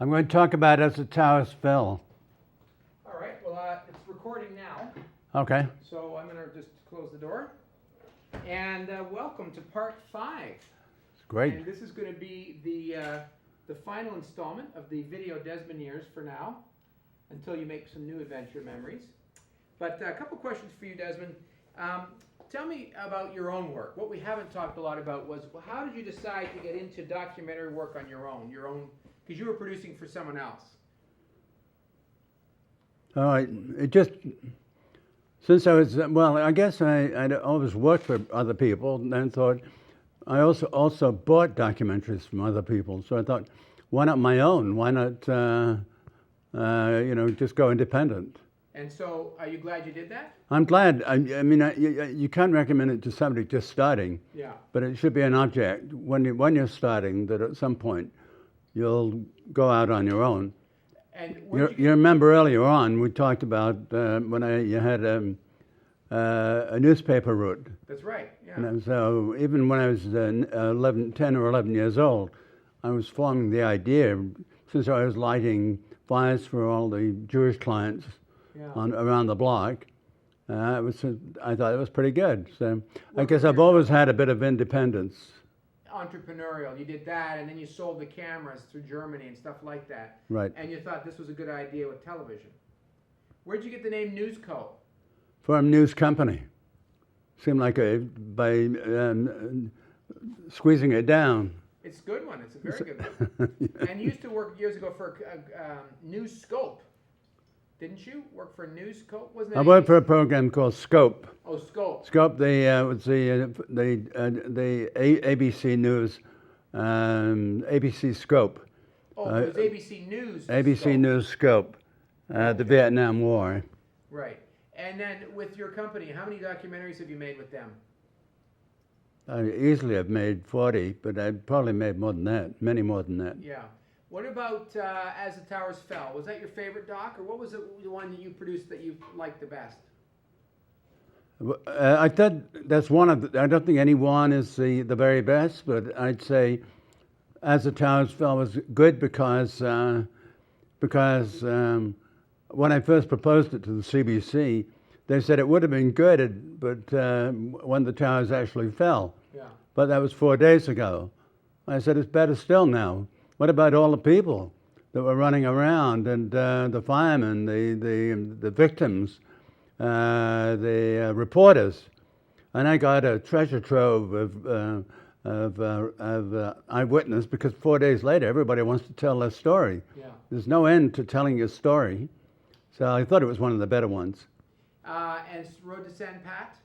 I'm going to talk about as the towers fell. All right, well, it's recording now, Okay. so I'm going to just close the door. And welcome to part 5. Great. And this is going to be the final installment of the video Desmond years for now, until you make some new adventure memories. But a couple questions for you, Desmond. Tell me about your own work. What we haven't talked a lot about was, well, how did you decide to get into documentary work on your own, because you were producing for someone else? All right. It just, since I was, well, I guess I'd always worked for other people and then thought, I also bought documentaries from other people. So I thought, why not my own? Why not, just go independent? And so, are you glad you did that? I'm glad. You can't recommend it to somebody just starting. Yeah. But it should be an object when you're starting that at some point you'll go out on your own. And You remember earlier on we talked about when you had a newspaper route. That's right. Yeah. And so even when I was 10 or 11 years old, I was forming the idea, since I was lighting fires for all the Jewish clients around the block. I thought it was pretty good. So I guess I've always had a bit of independence. Entrepreneurial. You did that, and then you sold the cameras through Germany and stuff like that. Right. And you thought this was a good idea with television. Where'd you get the name Newsco? From News Company. Seemed like by squeezing it down. It's a good one. It's a very good one. And you used to work years ago for News Scope. Didn't you work for News Scope? Wasn't that I worked for a program called Scope. Oh, Scope. Scope, was the ABC News, ABC Scope. Oh, it was ABC News. ABC Scope. News Scope, the Vietnam War. Right. And then with your company, how many documentaries have you made with them? I easily have made 40, but I've probably made more than that, many more than that. Yeah. What about As the Towers Fell? Was that your favorite doc, or what was the one that you produced that you liked the best? I thought that's one of I don't think any one is the very best, but I'd say As the Towers Fell was good because when I first proposed it to the CBC, they said it would have been good, but when the towers actually fell. Yeah. But that was 4 days ago. I said, it's better still now. What about all the people that were running around and the firemen, the victims, the reporters? And I got a treasure trove of eyewitness, because 4 days later everybody wants to tell their story. Yeah. There's no end to telling your story. So I thought it was one of the better ones. And Road to San Pat?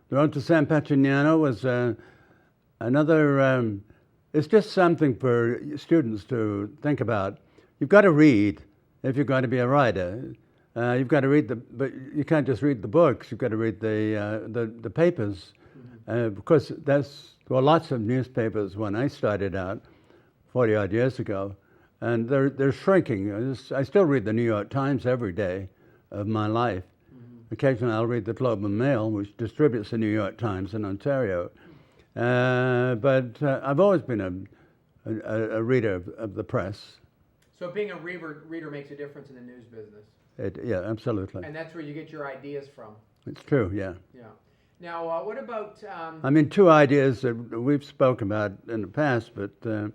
The Road to San Patrignano was another, it's just something for students to think about. You've got to read if you're going to be a writer. You've got to read but you can't just read the books. You've got to read the papers. Because there were lots of newspapers when I started out 40 odd years ago, and they're shrinking. I still read the New York Times every day of my life. Occasionally I'll read the Globe and Mail, which distributes the New York Times in Ontario. But I've always been a reader of the press. So being a reader makes a difference in the news business. Yeah, absolutely. And that's where you get your ideas from. It's true, yeah. Yeah. Now, what about... two ideas that we've spoken about in the past, but the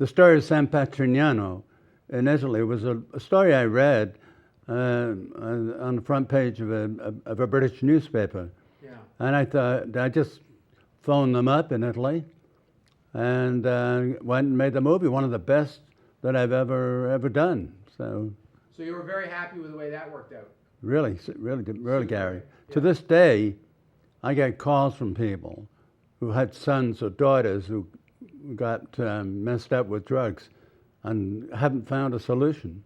story of San Patrignano in Italy was a story I read on the front page of a British newspaper. Yeah. And I thought, I just phoned them up in Italy and went and made the movie, one of the best that I've ever done. So you were very happy with the way that worked out? Really, Gary. Yeah. To this day, I get calls from people who had sons or daughters who got messed up with drugs and haven't found a solution.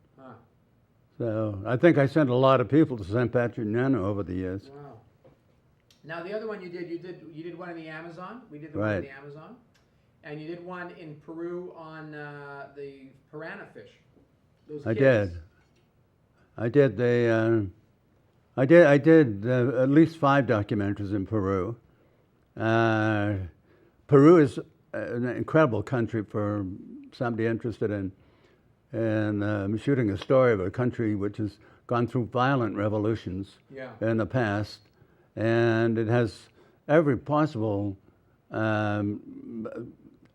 So I think I sent a lot of people to San Patrignano over the years. Wow. Now the other one you did one in the Amazon. We did the one in the Amazon, and you did one in Peru on the piranha fish. Those kids. I did at least 5 documentaries in Peru. Peru is an incredible country for somebody interested in shooting a story of a country which has gone through violent revolutions Yeah. in the past, and it has every possible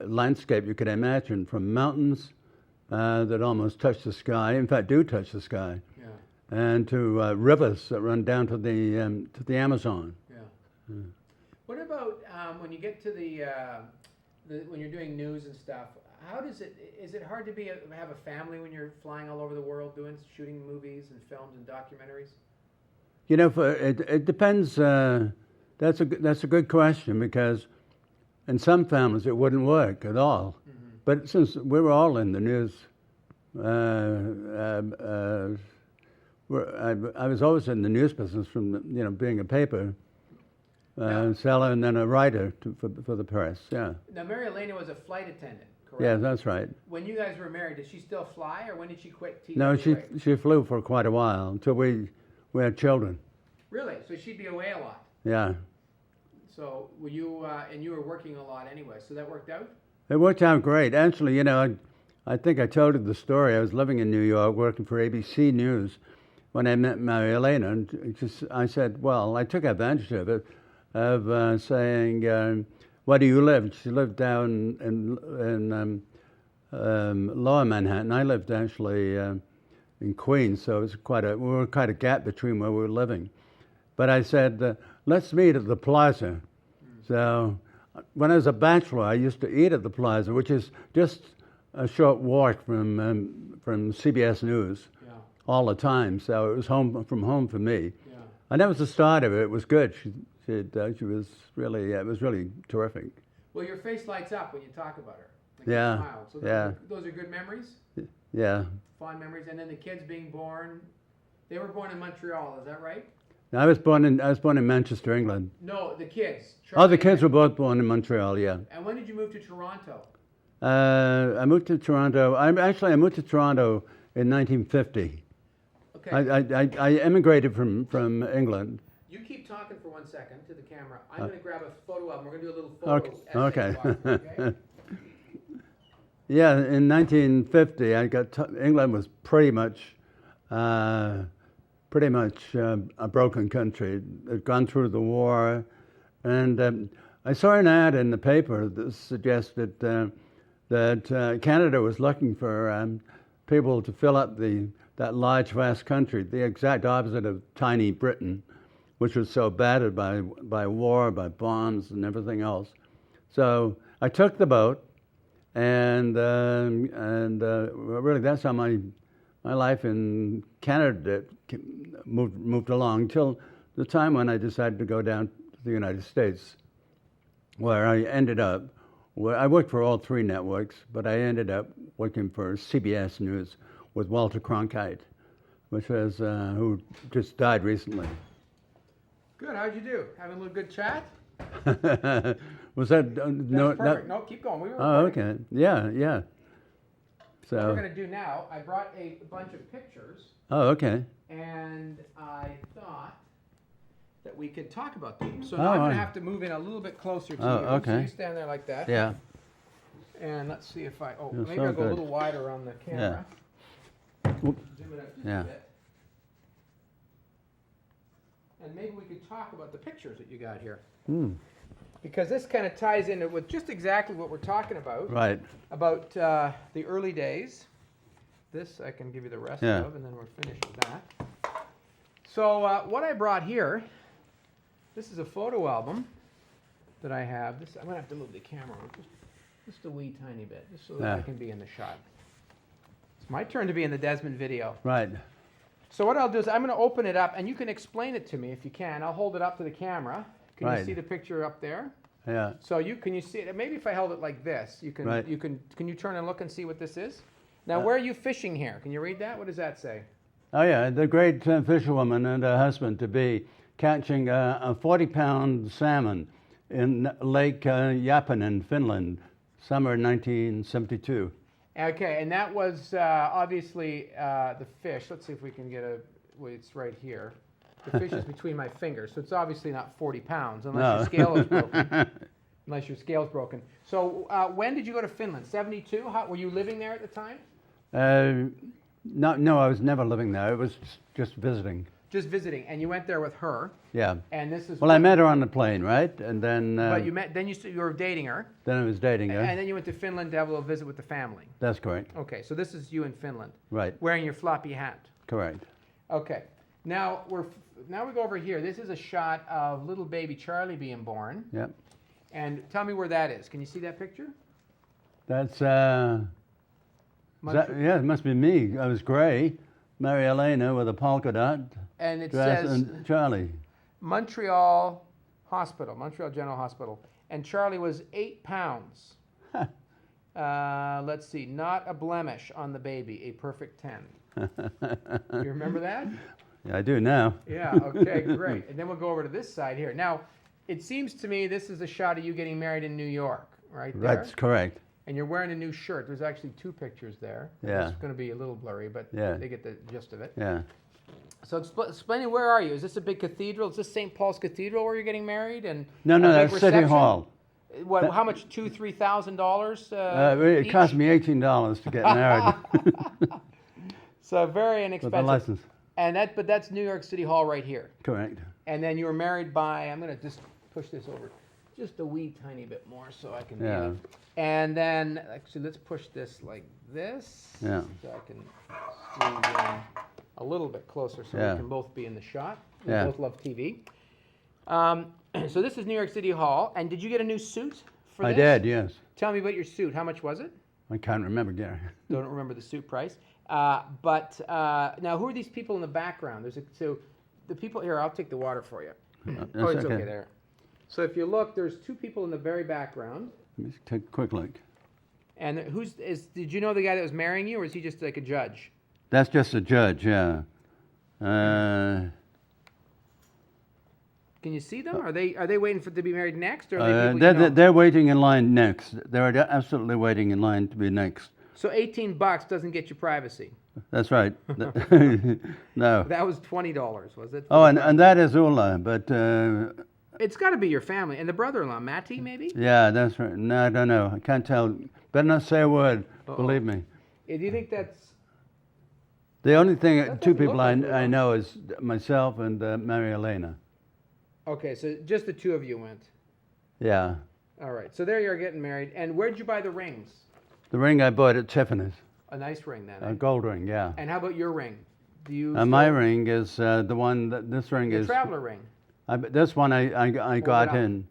landscape you could imagine, from mountains that almost touch the sky, in fact do touch the sky, Yeah. and to rivers that run down to the Amazon. Yeah. What about when you get to when you're doing news and stuff? How does is it hard to have a family when you're flying all over the world shooting movies and films and documentaries? You know, it depends. That's a good question, because in some families it wouldn't work at all. Mm-hmm. But since we were all in the news, I was always in the news business from being a paper seller and then a writer for the press. Yeah. Now, Mary Elena was a flight attendant, correct? Yeah, that's right. When you guys were married, did she still fly, or when did she quit TV? No, she flew for quite a while until we had children. Really? So she'd be away a lot. Yeah. So were you and you were working a lot anyway, so that worked out? It worked out great. Actually, I think I told you the story. I was living in New York working for ABC News when I met Mary Elena, and I said, well, I took advantage of it, of saying, where do you live? She lived down in Lower Manhattan. I lived actually in Queens, so it was we were quite a gap between where we were living. But I said, let's meet at the Plaza. So when I was a bachelor, I used to eat at the Plaza, which is just a short walk from CBS News. Yeah. All the time. So it was from home for me. Yeah. And that was the start of it. It was good. She was really, it was really terrific. Well, your face lights up when you talk about her. Like yeah. You smile. So those are good memories? Yeah. Fond memories. And then the kids being born, they were born in Montreal, is that right? I was born in Manchester, England. No, the kids. The kids were both born in Montreal, yeah. And when did you move to Toronto? I moved to Toronto. I moved to Toronto in 1950. Okay. I immigrated from England. You keep talking for 1 second to the camera. I'm going to grab a photo album. We're going to do a little photo essay. Okay. Yeah, in 1950, England was pretty much a broken country. It had gone through the war, and I saw an ad in the paper that suggested that Canada was looking for people to fill up that large, vast country, the exact opposite of tiny Britain, which was so battered by war, by bombs, and everything else. So I took the boat, and really that's how my life in Canada moved along till the time when I decided to go down to the United States, where I ended up. I worked for all three networks, but I ended up working for CBS News with Walter Cronkite, which was who just died recently. Good. How'd you do? Having a little good chat? Was that no? That's perfect. No, keep going. We were. Oh, okay. Yeah, yeah. So what we're going to do now, I brought a bunch of pictures. Oh, okay. And I thought that we could talk about them. So now I'm going to have to move in a little bit closer to you. Okay. So you stand there like that. Yeah. And let's see if You're maybe so I'll go good. a little wider on the camera. Yeah. Zoom it up just Yeah. a bit. And maybe we could talk about the pictures that you got here. Because this kind of ties in with just exactly what we're talking about. Right. About the early days. This I can give you the rest of, and then we're finished with that. So what I brought here, this is a photo album that I have. I'm going to have to move the camera just a wee tiny bit, just so that I can be in the shot. It's my turn to be in the Desmond video. Right. So what I'll do is I'm going to open it up, and you can explain it to me if you can. I'll hold it up to the camera. Can you see the picture up there? Yeah. So can you see it? Maybe if I held it like this, you can. Right. Can you turn and look and see what this is? Now, where are you fishing here? Can you read that? What does that say? Oh yeah, the great fisherwoman and her husband to be catching a 40-pound salmon in Lake Yapanen, Finland, summer 1972. Okay, and that was obviously the fish. Let's see if we can get well, it's right here. The fish is between my fingers, so it's obviously not 40 pounds unless your scale is broken. unless your scale's broken. So when did you go to Finland? 72? Were you living there at the time? No, I was never living there. It was just visiting. Just visiting, and you went there with her. Yeah. And this is. Well, I met her on the plane, right? And then. But you met. Then you were dating her. Then I was dating her. And then you went to Finland to have a little visit with the family. That's correct. Okay, so this is you in Finland. Right. Wearing your floppy hat. Correct. Okay. Now we go over here. This is a shot of little baby Charlie being born. Yep. And tell me where that is. Can you see that picture? That's yeah, it must be me. I was grey. Mary Elena with a polka dot. And it dress says and Charlie. Montreal General Hospital. And Charlie was 8 pounds. Let's see, not a blemish on the baby, a perfect 10. You remember that? Yeah, I do now. Yeah, okay, great. And then we'll go over to this side here. Now, it seems to me this is a shot of you getting married in New York, right there. That's correct. And you're wearing a new shirt. There's actually 2 pictures there. Yeah. It's going to be a little blurry, but Yeah. they get the gist of it. Yeah. So explain, where are you? Is this a big cathedral? Is this St. Paul's Cathedral where you're getting married? And No, a big that's City reception? Hall. What? How much? $2,000-$3,000? It cost me $18 to get married. So very With inexpensive. the license. And but that's New York City Hall right here. Correct. And then you were married by. I'm going to just push this over just a wee tiny bit more so I can. Yeah. And then actually, let's push this like this. Yeah. So I can squeeze in a little bit closer so Yeah. we can both be in the shot. We Yeah. both love TV. So this is New York City Hall. And did you get a new suit for this? I did, yes. Tell me about your suit. How much was it? I can't remember, Gary. Don't remember the suit price. But now, who are these people in the background? So the people here. I'll take the water for you. Oh, it's okay there. So if you look, there's 2 people in the very background. Let me take a quick look. And did you know the guy that was marrying you, or is he just like a judge? That's just a judge, yeah. Can you see them? Are they waiting to be married next, or are they people you know? They're waiting in line next. They're absolutely waiting in line to be next. So $18 doesn't get you privacy. That's right. No. That was $20, was it? Oh, and that is Ulla, but It's got to be your family and the brother-in-law, Matty, maybe. yeah, that's right. No, I don't know. I can't tell. Better not say a word. Uh-oh. Believe me. Do you think that's? The only thing, That 2 doesn't people look like Ulla. I know is myself and Mary Elena. Okay, so just the 2 of you went. Yeah. All right, so there you are getting married. And where'd you buy the rings? The ring I bought at Tiffany's. A nice ring then. A gold ring, yeah. And how about your ring? Do you? My ring is the one that this ring The is. traveler ring. This one I got up. in.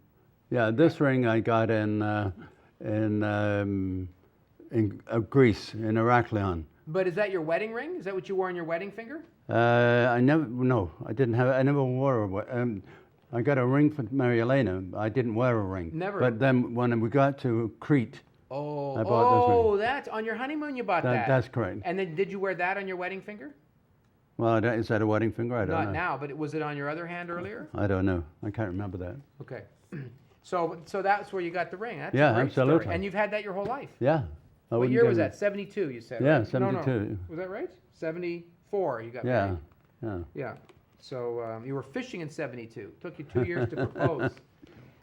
Yeah, this ring I got in Greece, in Heraklion. But is that your wedding ring? Is that what you wore on your wedding finger? I never wore I got a ring for Mary Elena. I didn't wear a ring. Never. But then when we got to Crete, Oh, I bought this ring. That's on your honeymoon you bought that. That's correct. And then did you wear that on your wedding finger? Well, is that a wedding finger? I don't know. Not now, but was it on your other hand earlier? I don't know. I can't remember that. Okay. So that's where you got the ring. That's Yeah, a great absolutely. Story. And you've had that your whole life. Yeah. What year was that? 72, you said. Yeah, right? 72. No. Was that right? 74, you got Yeah. married. Yeah. Yeah. So you were fishing in 72. Took you 2 years to propose.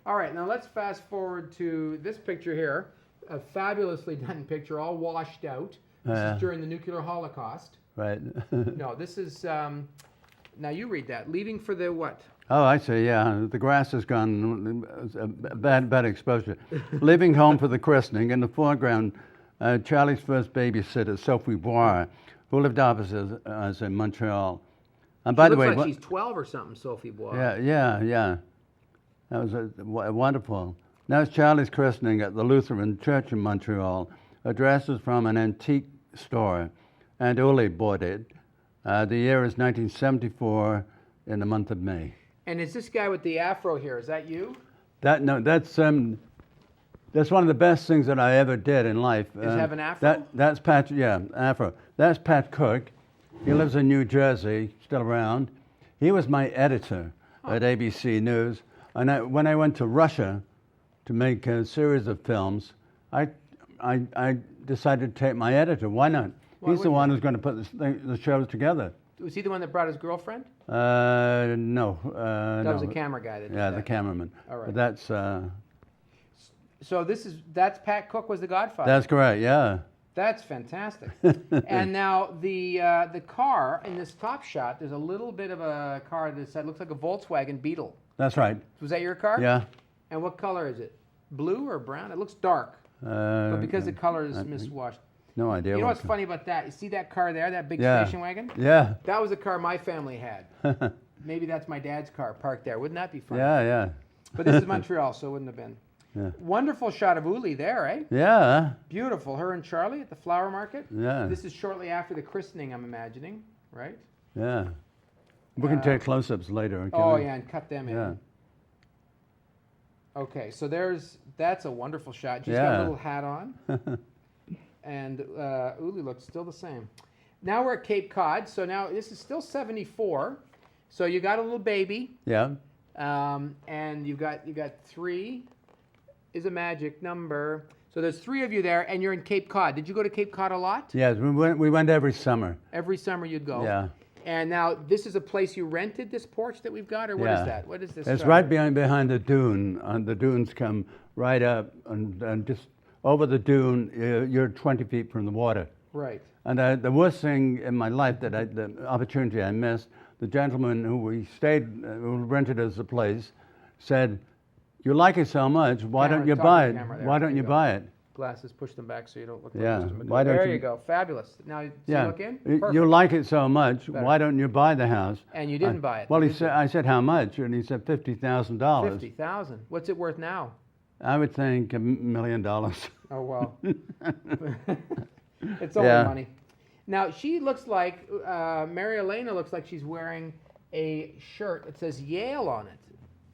All right, now let's fast forward to this picture here. A fabulously done picture, all washed out. This is during the nuclear holocaust. Right. No, this is, now you read that. Leaving for the what? Oh, I see, yeah. The grass has gone, bad exposure. Leaving home for the christening. In the foreground, Charlie's first babysitter, Sophie Boire, who lived opposite us in Montreal. And by the way, like she's 12 or something, Sophie Bois. yeah. That was wonderful. Now it's Charlie's christening at the Lutheran Church in Montreal. Address is from an antique store, and Uli bought it. The year is 1974 in the month of May. And is this guy with the afro here, is that you? That's one of the best things that I ever did in life. Is have an afro? That's Pat, yeah, afro. That's Pat Cook. He lives in New Jersey, still around. He was my editor at ABC News. And when I went to Russia to make a series of films, I decided to take my editor. Why not? He's the one who's going to put the shows together. Was he the one that brought his girlfriend? No. That was the camera guy that did that. the cameraman. All right. But that's... So that's Pat Cook was the Godfather. That's correct, yeah. That's fantastic. And now the car in this top shot, there's a little bit of a car that looks like a Volkswagen Beetle. That's right. Was that your car? Yeah. And what color is it? Blue or brown? It looks dark, but because the color is miswashed. No idea. You know what's funny about that? You see that car there, that big Yeah. station wagon? Yeah. That was a car my family had. Maybe that's my dad's car parked there. Wouldn't that be fun? Yeah, yeah. But this is Montreal, so it wouldn't have been. Yeah. Wonderful shot of Uli there, eh? Yeah. Beautiful. Her and Charlie at the flower market. Yeah. This is shortly after the christening, I'm imagining, right? Yeah. We can take close-ups later. Okay? Oh, yeah, and cut them in. Yeah. Okay, so that's a wonderful shot. She's got Yeah. a little hat on. And Uli looks still the same. Now we're at Cape Cod. So now this is still 74. So you got a little baby. Yeah. And you got 3 is a magic number. So there's 3 of you there, and you're in Cape Cod. Did you go to Cape Cod a lot? Yes, we went every summer. Every summer you'd go. Yeah. And now this is a place you rented, this porch that we've got, or what is Yeah. that? What is this? It's right behind the dune, and the dunes come right up, and just over the dune, you're 20 feet from the water. Right. And the worst thing in my life the opportunity I missed, the gentleman who rented us the place, said, "You like it so much, why don't you buy it? Why don't you buy it?" Glasses, push them back so you don't look like Yeah. Mr. McDowell. Why don't There you- you go. Fabulous. Now, see Yeah. look in? You Perfect. like it so much, Better. why don't you buy the house? And you didn't buy it. Well, did you? I said, how much? And he said $50,000. 50,000. What's it worth now? I would think $1 million. Oh, well. It's only Yeah. money. Now, she looks like, Mary Elena looks like she's wearing a shirt that says Yale on it.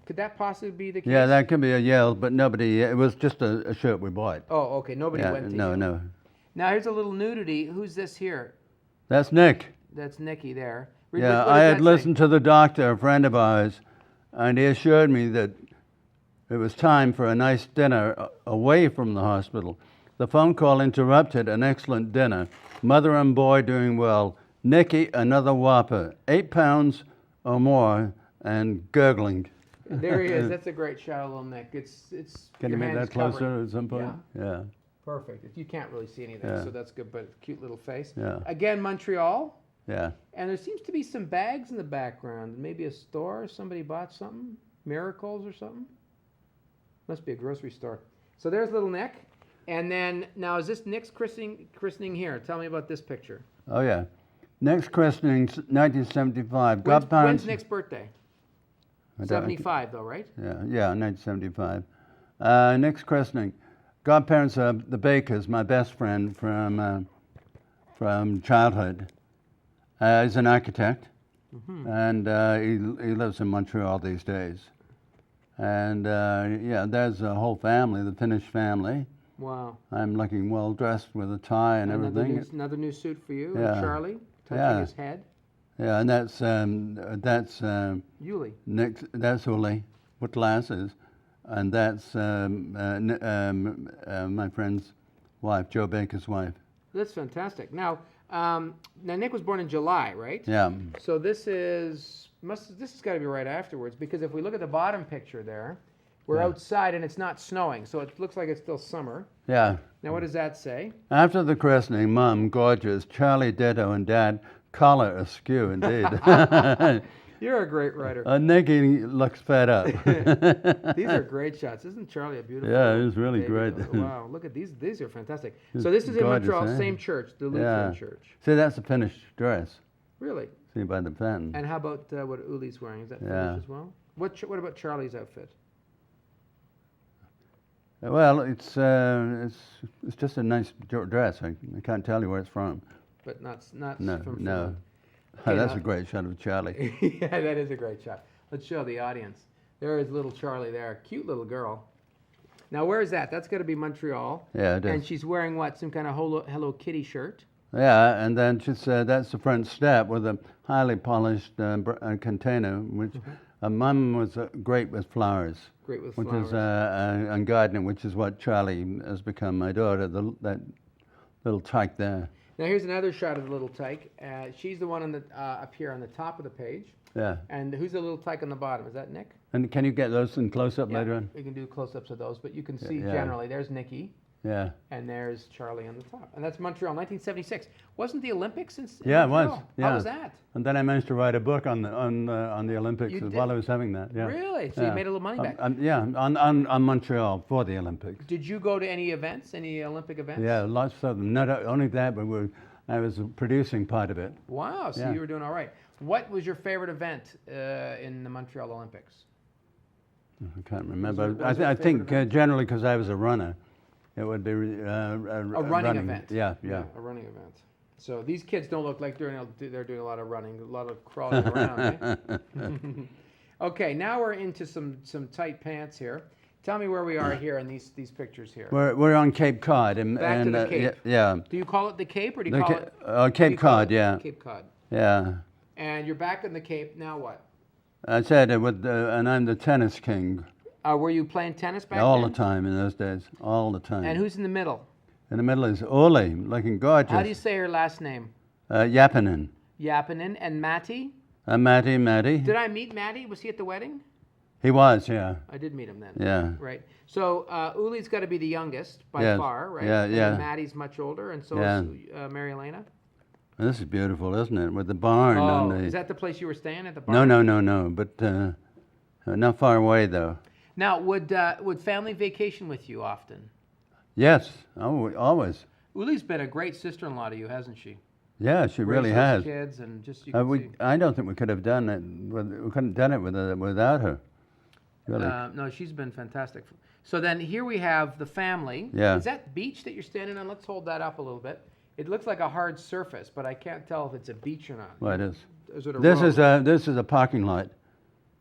Could that possibly be the case? Yeah, that could be a Yale, but nobody, it was just a shirt we bought. Oh, okay. Nobody Yeah, went to no, Yale. no. Now, here's a little nudity. Who's this here? That's Nick. That's Nikki there. Yeah, What I does had that say? listened to the doctor, a friend of ours, and he assured me that it was time for a nice dinner away from the hospital. The phone call interrupted an excellent dinner. Mother and boy doing well. Nicky, another whopper. 8 pounds or more and gurgling. There he is. That's a great shot of little Nick. It's. Can you your make hand's that closer covering. at some point? Yeah. Perfect. You can't really see anything, Yeah. so that's good. But cute little face. Yeah. Again, Montreal, Yeah. and there seems to be some bags in the background. Maybe a store. Somebody bought something. Miracles or something. Must be a grocery store. So there's little Nick, and then now is this Nick's christening here? Tell me about this picture. Oh, yeah. Next christening, 1975. When's Nick's birthday? I don't- 75 though, right? Yeah, 1975. Next christening. Godparents are the Bakers, my best friend from childhood. He's an architect, and he lives in Montreal these days. And yeah, there's a whole family, the Finnish family. Wow. I'm looking well dressed with a tie and everything. Another new suit for you, Yeah. Charlie, touching Yeah. his head. Yeah, and that's Yuli. Nick. That's Uli with glasses, and that's my friend's wife, Joe Baker's wife. That's fantastic. Now Nick was born in July, right? Yeah. So this has got to be right afterwards, because if we look at the bottom picture there, we're Yeah. outside and it's not snowing, so it looks like it's still summer. Yeah. Now what does that say? After the christening, Mum, gorgeous, Charlie ditto, and Dad, collar askew indeed. You're a great writer. Nicky looks fed up. These are great shots. Isn't Charlie a beautiful? Yeah, it was really baby? great. Oh, wow, look at these. These are fantastic. It's So this is in gorgeous, Montreal, eh? same church, the Lutheran Yeah. church. See, that's a finished dress. Really? See by the pen. And how about what Uli's wearing? Is that Yeah. finished as well? What about Charlie's outfit? Well, it's just a nice dress. I can't tell you where it's from. But not No, from no. Finland. Oh, Okay, that's now- a great shot of Charlie. Yeah, that is a great shot. Let's show the audience. There is little Charlie there. Cute little girl. Now, where is that? That's got to be Montreal. Yeah, it And is. she's wearing what? Some kind of Hello Kitty shirt? Yeah, and then that's the front step with a highly polished container, which Mum was great with flowers. Great with Which flowers. is and gardening, which is what Charlie has become. My daughter, that little tyke there. Now, here's another shot of the little tyke. She's the one on the, up here on the top of the page. Yeah. And who's the little tyke on the bottom? Is that Nick? And can you get those in close-up Yeah, later on? we can do close-ups of those, but you can see Yeah. generally, there's Nicky, Yeah. and there's Charlie on the top. And that's Montreal, 1976. Wasn't the Olympics in Yeah, it Montreal? was. Yeah. How was that? And then I managed to write a book on the Olympics You did? while I was having that. Yeah. Really? So you Yeah. made a little money back. Yeah, on Montreal for the Olympics. Did you go to any events, any Olympic events? Yeah, lots of them. Not only that, but I was producing part of it. Wow, so Yeah. you were doing all right. What was your favorite event in the Montreal Olympics? I can't remember. Was there a I favorite think event? generally because I was a runner, it would be A running event. Yeah, yeah. A running event. So these kids don't look like they're doing a lot of running, a lot of crawling around. Eh? Okay, now we're into some tight pants here. Tell me where we are here in these pictures here. We're on Cape Cod. Back to the Cape. Yeah. Do you call it the Cape or do you call it? Cape Cod, yeah. Cape Cod. Yeah. And you're back in the Cape, now what? I said and I'm the tennis king. Were you playing tennis back All then? the time in those days, all the time. And who's in the middle? In the middle is Ole, looking gorgeous. How do you say her last name? Yapinen. Yapinen. And Matty? Matty. Did I meet Matty? Was he at the wedding? He was, yeah. I did meet him then. Yeah. Right. So Uli's got to be the youngest by Yes. far, right? Yeah, And yeah. then Maddie's much older, and so Yeah. is Mary Elena. This is beautiful, isn't it? With the barn on the... Is that the place you were staying at, the barn? No. But not far away, though. Now, would family vacation with you often? Yes, always. Uli's been a great sister-in-law to you, hasn't she? Yeah, she really Raised has. those kids and just you can see. I don't think we could have done it. We couldn't have done it without her. Really. No, she's been fantastic. So then here we have the family. Yeah. Is that beach that you're standing on? Let's hold that up a little bit. It looks like a hard surface, but I can't tell if it's a beach or not. Well, it is. Is it a This road? is a parking lot.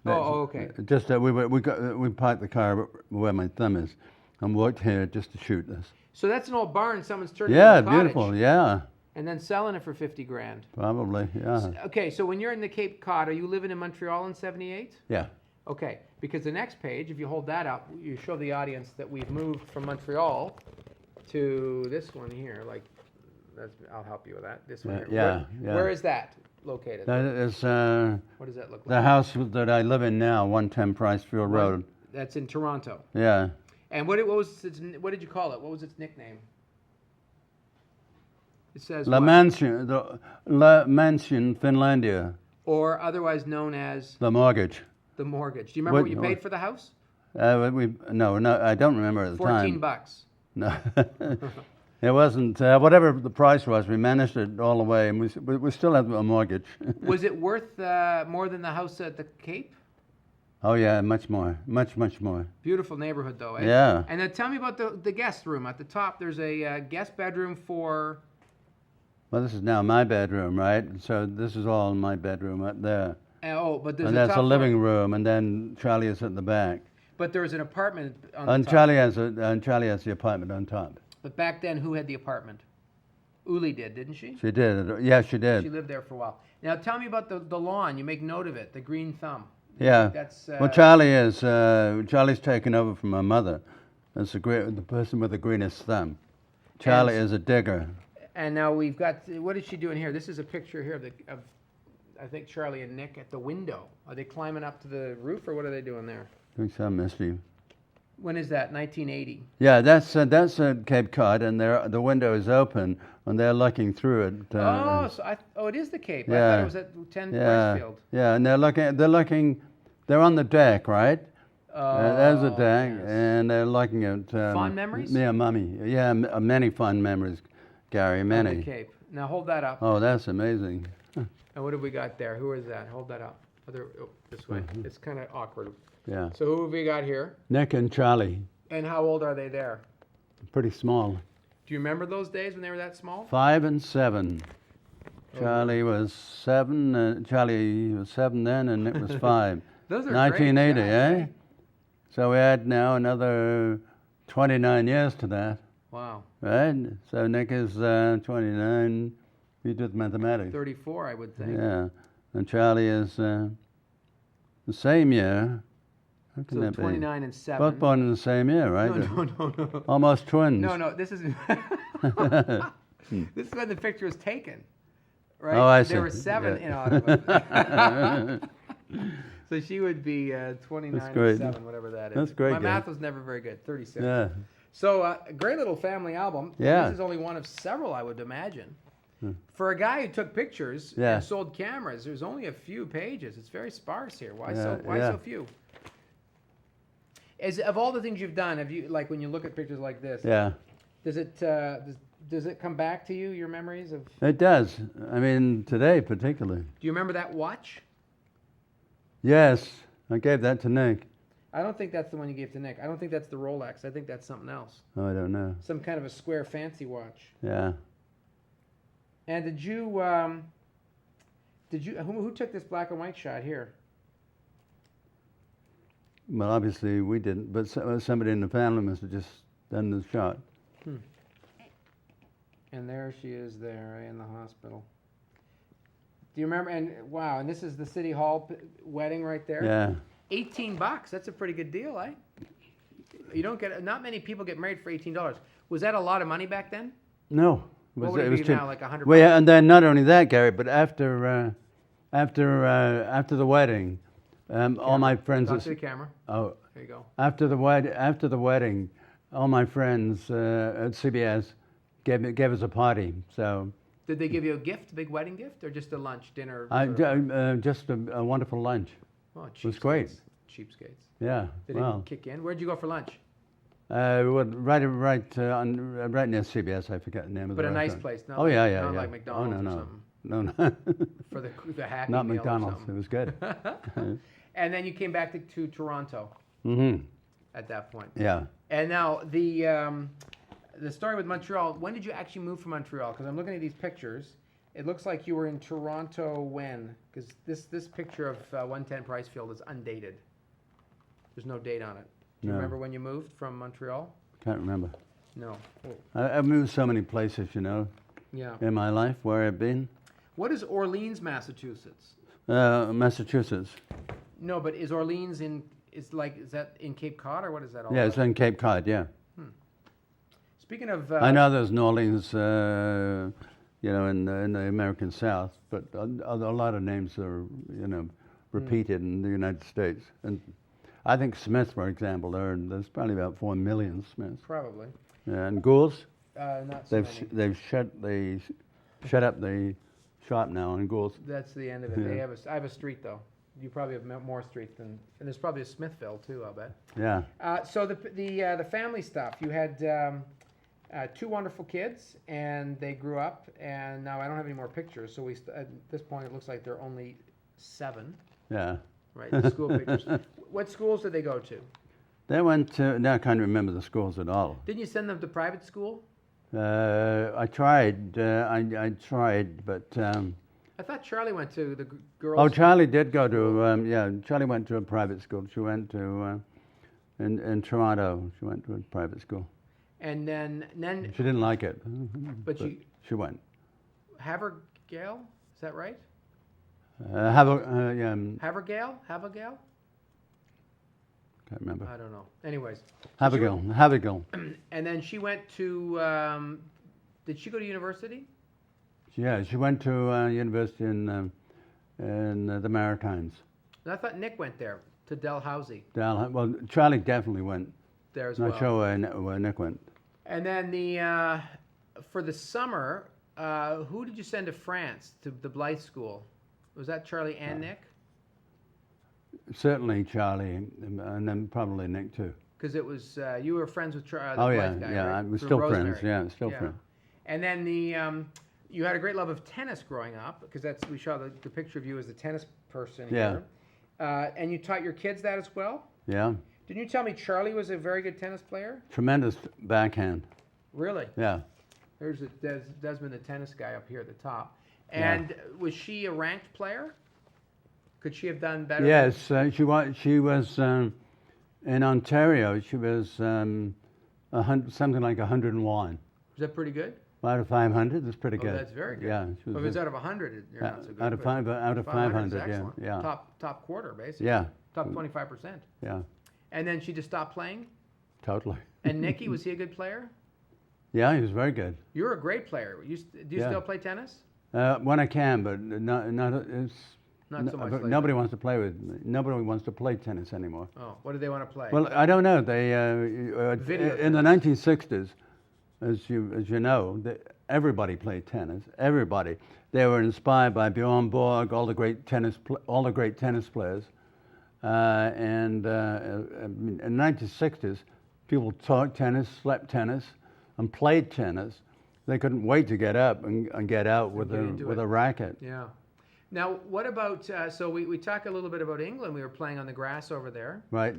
Oh, okay. Just we parked the car where my thumb is, and walked here just to shoot this. So that's an old barn someone's turned Yeah, into a cottage. beautiful. Yeah, And then selling it for 50 grand. probably. Yeah, Okay, so when you're in the Cape Cod, are you living in Montreal in 78? yeah. Okay, because the next page, if you hold that up, you show the audience that we've moved from Montreal to this one here. Like, I'll help you with that. This one here. Yeah, yeah. Where is that located? That is What does that look the like? house that I live in now, 110 Pricefield Road. That's in Toronto. Yeah. And what did you call it? What was its nickname? It says La what? Mansion, Finlandia. Or otherwise known as The mortgage. the mortgage. Do you remember what you What- paid for the house? No, I don't remember at the 14 time. bucks. No, it wasn't. Whatever the price was, we managed it all the way, and we still have a mortgage. Was it worth more than the house at the Cape? Oh yeah, much more, much more. Beautiful neighborhood, though. Eh? Yeah. And then tell me about the guest room at the top. There's a guest bedroom for. Well, this is now my bedroom, right? So this is all my bedroom up there, But there's and a that's top a living floor, room, and then Charlie is at the back, But there's an apartment on and the top. Charlie has the apartment on top. But back then, who had the apartment? Uli did, didn't she? She did. Yeah, she did. She lived there for a while. Now tell me about the lawn. You make note of it. The green thumb. Yeah. That's. Well, Charlie's taken over from her mother. That's the person with the greenest thumb. Charlie is a digger. And now we've got. What is she doing here? This is a picture here of I think Charlie and Nick at the window. Are they climbing up to the roof, or what are they doing there? Doing some mischief. When is that? 1980. Yeah, that's Cape Cod, and the window is open, and they're looking through it. It is the Cape. I Yeah. thought it was at 10 Yeah, Pricefield. yeah, and they're on the deck, right? There's the deck, yes. and they're looking at. Fond memories? Yeah, Mummy. Yeah, many fond memories, Gary. Of Many. the Cape. Now hold that up. Oh, that's amazing. And what have we got there? Who is that? Hold that up. This way. It's kind of awkward. Yeah. So who have we got here? Nick and Charlie, And how old are they there? pretty small. Do you remember those days when they were that small? 5 and 7. Charlie was 7. Charlie was 7 then, and Nick was 5. Those are 1980, great shots, eh? So we add now another 29 years to that, Wow. right? So Nick is 29. You did mathematics. 34, I would think. Yeah, and Charlie is the same year. How can So that be? 29 and 7. Both born in the same year, right? No. Almost twins. No, this is this is when the picture was taken. Right? Oh, I see. There were 7 Yeah. in Ottawa. So she would be 29 great. and 7, whatever that is. That's great, My Gabe. math was never very good. 36. Yeah. So a great little family album. Yeah. This is only one of several, I would imagine. Hmm. For a guy who took pictures Yeah. and sold cameras, there's only a few pages. It's very sparse here. Why Yeah, why yeah. so few? Of all the things you've done, have you, like when you look at pictures like this, Yeah. does it come back to you, your memories of? It does. I mean, today particularly. Do you remember that watch? Yes, I gave that to Nick. I don't think that's the one you gave to Nick. I don't think that's the Rolex. I think that's something else. Oh, I don't know. Some kind of a square fancy watch. Yeah. And who took this black and white shot here? Well, obviously we didn't, but somebody in the family must have just done the shot. And there she is there right, in the hospital. Do you remember? And wow, and this is the City Hall wedding right there. Yeah. $18. That's a pretty good deal, eh? You don't get, not many people get married for $18. Was that a lot of money back then? No. What would it be now, like $100? Well, yeah, and then not only that, Gary, but after the wedding, all my friends. Talk to the camera. Oh. There you go. After the wedding, all my friends at CBS gave us a party. So. Did they give you a gift, a big wedding gift, or just a lunch, dinner? Just a wonderful lunch. Oh, it was great. Cheapskates. Yeah. Did it kick in? Where'd you go for lunch? Right near CBS. I forget the name of the But a nice restaurant. place. Not Oh like, yeah, yeah, not yeah. like McDonald's oh, no, or no. something. No, For the Happy not Meal McDonald's. Or It something. was good. And then you came back to Toronto Mm-hmm. at that point. Yeah. And now the story with Montreal. When did you actually move from Montreal? Because I'm looking at these pictures. It looks like you were in Toronto when? Because this picture of 110 Pricefield is undated. There's no date on it. Do you No. remember when you moved from Montreal? Can't remember. No. I've moved so many places, Yeah. in my life where I've been. What is Orleans, Massachusetts? Massachusetts. No, but is Orleans is that in Cape Cod or what is that all Yeah, about? it's in Cape Cod. Yeah. Speaking of, I know there's New Orleans, in the American South, but a lot of names are, repeated in the United States. And I think Smith, for example, there's probably about 4 million Smiths. Probably. Yeah, and Gould's, Not so many. they've shut up the shop now in Gould's. That's the end of it. Yeah. I have a street though. You probably have more streets than, and there's probably a Smithville too. I'll bet. Yeah. So the family stuff. You had 2 wonderful kids, and they grew up. And now I don't have any more pictures. So at this point, it looks like there are only 7. Yeah. Right. The school pictures. What schools did they go to? They went to. Now I can't remember the schools at all. Didn't you send them to private school? I tried. I tried, but. I thought Charlie went to the girls. Oh, Charlie did go to. Charlie went to a private school. She went to in Toronto. She went to a private school. And then She didn't like it, but she went. Havergale, is that right? Havergale. Havergale? Can't remember. I don't know. Anyways. Havergale. And then she went to. Did she go to university? Yeah, she went to university in the Maritimes. And I thought Nick went there to Dalhousie. Well, Charlie definitely went. There as Not well. sure where Nick went. And then for the summer, who did you send to France to the Blythe School? Was that Charlie and Nick? Certainly Charlie, and then probably Nick too. Because it was you were friends with the Oh yeah, Blythe guy, yeah, right? we're Through still Rosemary. friends. Yeah, still friends. And then you had a great love of tennis growing up, because we saw the picture of you as a tennis person Yeah. here. And you taught your kids that as well? Yeah, Didn't you tell me Charlie was a very good tennis player? tremendous backhand. Really? Yeah. There's Desmond, the tennis guy up here at the top. Yeah. And was she a ranked player? Could she have done better? Yes, she was in Ontario. She was something like 101. Was that pretty good? Out of 500, that's pretty good. That's very good. Yeah, she was Well, if it's out of 100, you're not so good. out of but 500 is 500, yeah, excellent. yeah, Top quarter, basically. yeah, Top 25%. yeah, And then she just stopped playing? totally. And Nicky, was he a good player? Yeah, he was very good. You're a great player. Do you Yeah. still play tennis? When I can, but not Not so much. But like nobody that. wants to play with. Nobody wants to play tennis anymore. Oh, what do they want to play? Well, I don't know. They Video in the tennis. 1960s, as you know, everybody played tennis. Everybody. They were inspired by Bjorn Borg, all the great tennis players, and in the 1960s, people taught tennis, slept tennis, and played tennis. They couldn't wait to get up and get out with a racket. Yeah. Now, what about, so we talk a little bit about England. We were playing on the grass over there. Right.